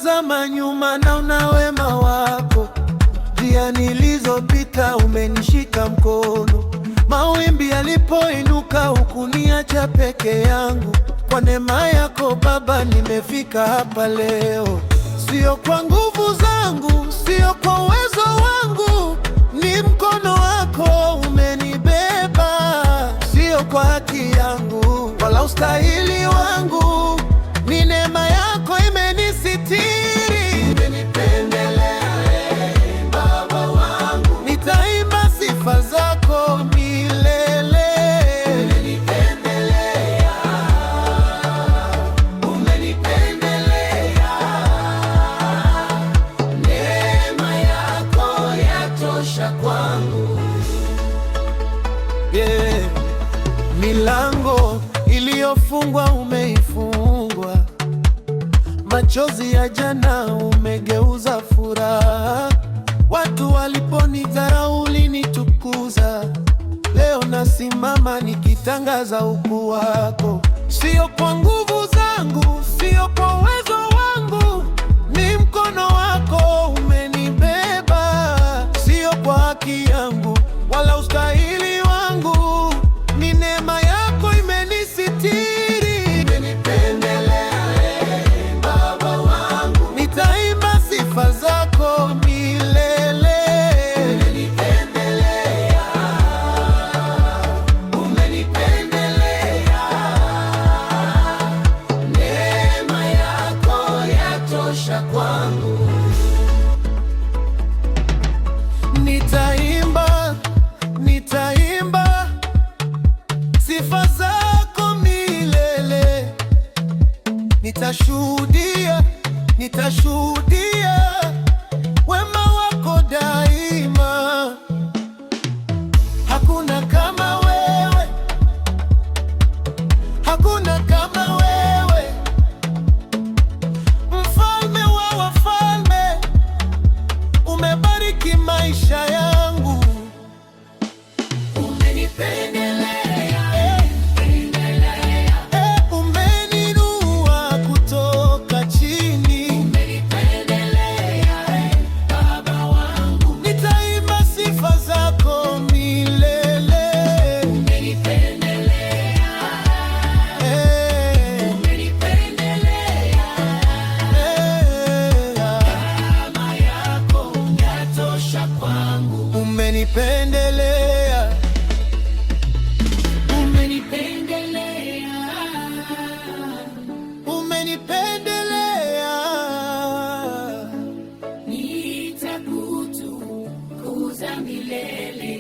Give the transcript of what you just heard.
Nikitazama nyuma naona wema wako, njia nilizopita umenishika mkono. Mawimbi yalipoinuka hukuniacha peke yangu. Kwa neema yako Baba nimefika hapa leo. Sio kwa nguvu zangu, sio kwa uwezo wangu, ni mkono wako umenibeba. Sio kwa haki yangu wala ustahili wangu, ni neema yako imenisitiri. Umenipendelea Baba wangu, nitaimba sifa zako milele. Umenipendelea, umenipendelea, neema yako yatosha kwangu. Yeah. Milango iliyofungwa umeifungua, machozi ya jana umegeuza furaha. Watu waliponidharau ulinitukuza, leo nasimama nikitangaza ukuu wako. Sio kwa nguvu zangu, sio kwa uwezo wangu, ni mkono wako umenibeba. Sio kwa haki yangu wala ustahili wangu, ni neema yako imenisitiri. Sifa zako milele. Umenipendelea, umenipendelea, neema yako yatosha kwangu. Nitaimba, nitaimba sifa zako milele. Nitashuhudia, nitashuhudia wema wako daima. Hakuna kama wewe, hakuna kama wewe, mfalme wa wafalme, umebariki maisha yangu. Umenipendelea, umeninua kutoka chini. Sifa zako milele. Umenipendelea, umenipendelea, neema yako yatosha kwangu. Umenipendelea, umenipendelea, umenipendelea, nitakutukuza milele.